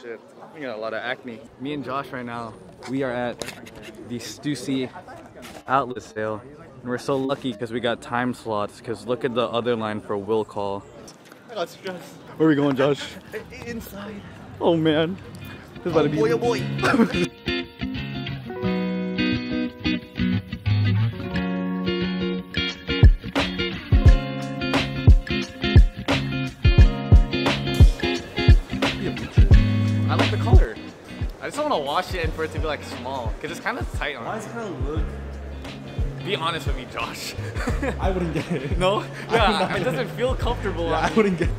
Shit, I got a lot of acne. Me and Josh right now, we are at the Stussy outlet sale. And we're so lucky because we got time slots, because look at the other line for will call. I got stressed. Where are we going, Josh? Inside. Oh man. This is about to be... boy, oh boy. I like the color. I just don't want to wash it and for it to be like small, because it's kind of tight on it. Why does it kind of look? Be honest with me, Josh. I wouldn't get it. No? Yeah, it doesn't feel comfortable. Yeah, I wouldn't get it.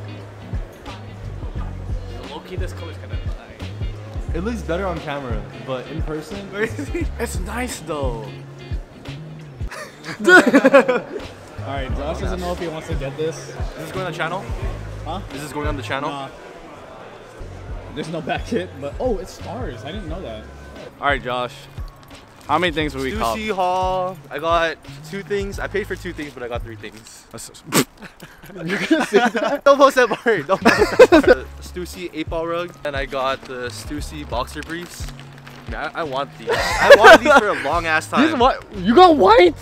Low-key, this color's kind of nice. It looks better on camera, but in person, it's nice though. Alright, Josh doesn't know if he wants to get this. Is this going on the channel? Huh? Is this going on the channel? Nah. There's no back kit, but oh, it's stars. I didn't know that. Alright, Josh. How many things will we call? Stussy haul. I got 2 things. I paid for 2 things, but I got 3 things. You're gonna say that? Don't post that part. Don't post that part. The Stussy 8-ball rug, and I got the Stussy boxer briefs. Yeah, I want these. I wanted these for a long ass time. These what? You got white?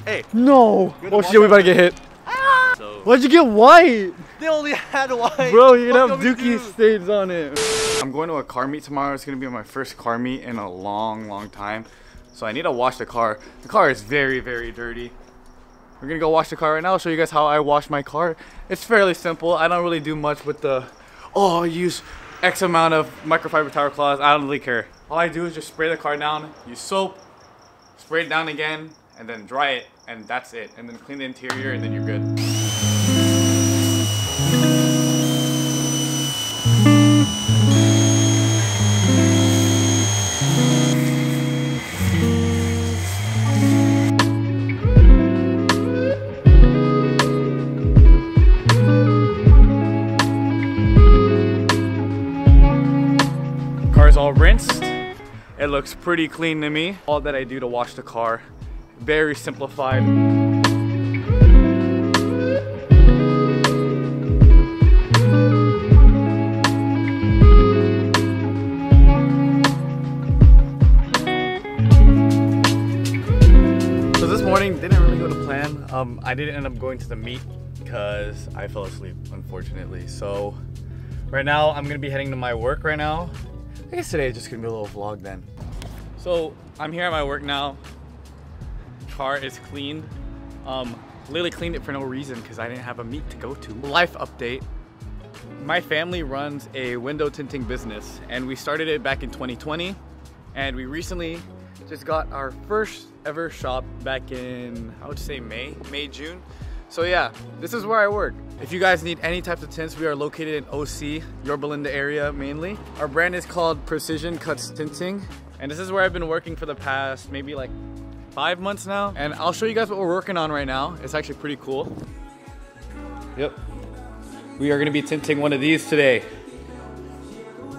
Hey. No. Oh shit, we about to get hit. So, Why'd you get white? they only had white. Bro, you're gonna have Dookie stains on it. I'm going to a car meet tomorrow. It's gonna be my first car meet in a long time. So I need to wash the car. The car is very dirty. We're gonna go wash the car right now. I'll show you guys how I wash my car. It's fairly simple. I don't really do much with the, oh, I use X amount of microfiber towel cloths. I don't really care. All I do is just spray the car down, use soap, spray it down again, and then dry it, and that's it. And then clean the interior, and then you're good. Car's all rinsed. It looks pretty clean to me. All that I do to wash the car, very simplified. So this morning didn't really go to plan. I didn't end up going to the meet because I fell asleep, unfortunately. So right now I'm gonna be heading to my work right now. I guess today is just gonna be a little vlog then. So I'm here at my work now. Car is cleaned. Literally cleaned it for no reason because I didn't have a meet to go to. Life update. My family runs a window tinting business and we started it back in 2020. And we recently just got our first ever shop back in, I would say May, June. So yeah, this is where I work. If you guys need any types of tints, we are located in OC, Yorba Linda area mainly. Our brand is called Precision Cuts Tinting. And this is where I've been working for the past maybe like 5 months now. And I'll show you guys what we're working on right now. It's actually pretty cool. Yep. We are gonna be tinting one of these today.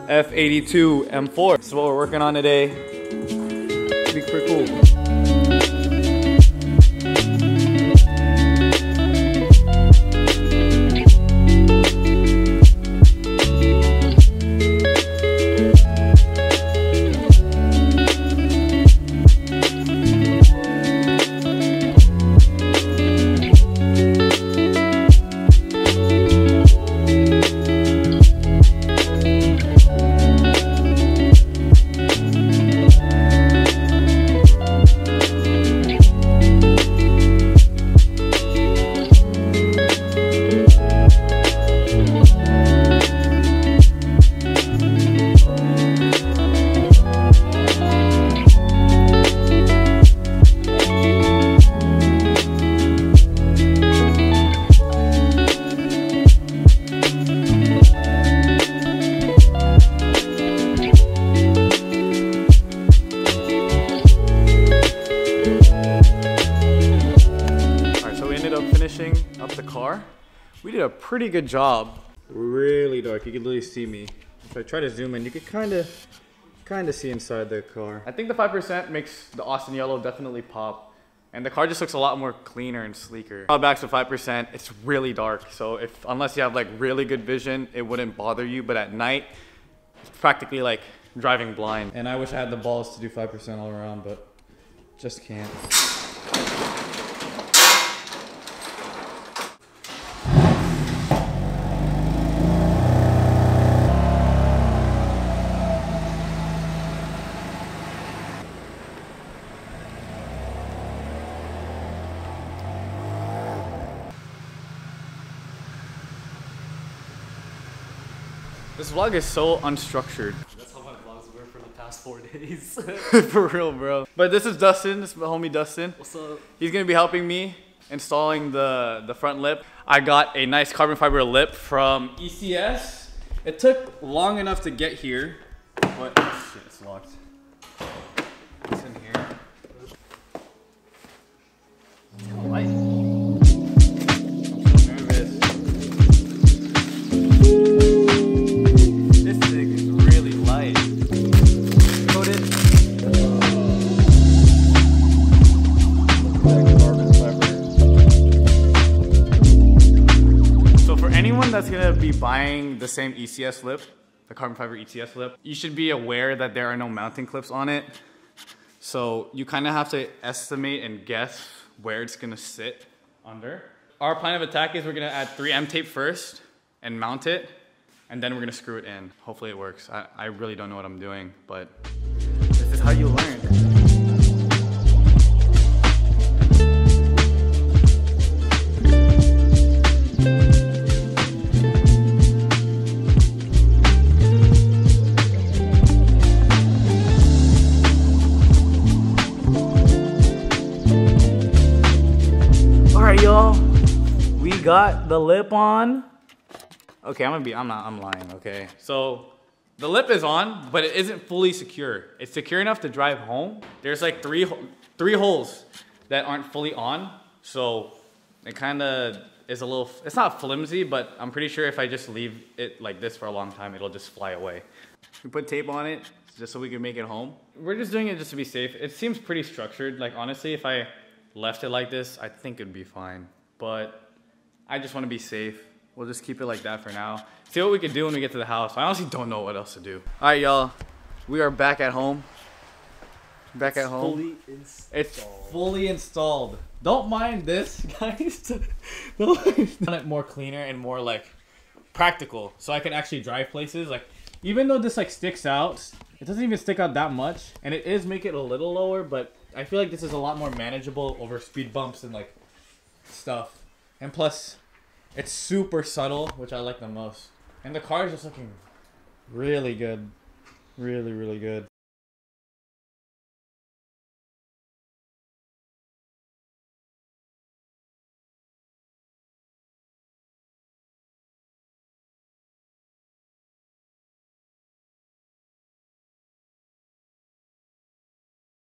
F82 M4. This is what we're working on today. It's pretty cool. Up the car. We did a pretty good job. Really dark, you can literally see me. If I try to zoom in, you can kind of see inside the car. I think the 5% makes the Austin yellow definitely pop. And the car just looks a lot more cleaner and sleeker. Drawbacks with 5%, it's really dark. So unless you have like really good vision, it wouldn't bother you. But at night, it's practically like driving blind. And I wish I had the balls to do 5% all around, but just can't. This vlog is so unstructured. That's how my vlogs were for the past 4 days. For real, bro. But this is Dustin. This is my homie Dustin. What's up? He's gonna be helping me installing the front lip. I got a nice carbon fiber lip from ECS. It took long enough to get here, but oh shit, it's locked. It's in here. It's kind of light. I'm so nervous. This thing is really light. Coated. So for anyone that's gonna be buying the same ECS lip, the carbon fiber ECS lip, you should be aware that there are no mounting clips on it. So you kind of have to estimate and guess where it's gonna sit under. Our plan of attack is we're gonna add 3M tape first and mount it, and then we're gonna screw it in. Hopefully it works. I really don't know what I'm doing, but this is how you learn. All right, y'all, we got the lip on. Okay, I'm lying, okay? So the lip is on, but it isn't fully secure. It's secure enough to drive home. There's like three holes that aren't fully on. So it kind of is a little, it's not flimsy, but I'm pretty sure if I just leave it like this for a long time, it'll just fly away. We put tape on it just so we can make it home. We're just doing it just to be safe. It seems pretty structured. Like honestly, if I left it like this, I think it'd be fine. But I just want to be safe. We'll just keep it like that for now. See what we can do when we get to the house. I honestly don't know what else to do. All right, y'all. We are back at home. Back at home. Fully installed. It's fully installed. Don't mind this, guys. Don't it more cleaner and more like practical, so I can actually drive places. Like even though this like sticks out, it doesn't even stick out that much, and it is make it a little lower. But I feel like this is a lot more manageable over speed bumps and like stuff. And plus, it's super subtle, which I like the most. And the car is just looking really good. Really, really good.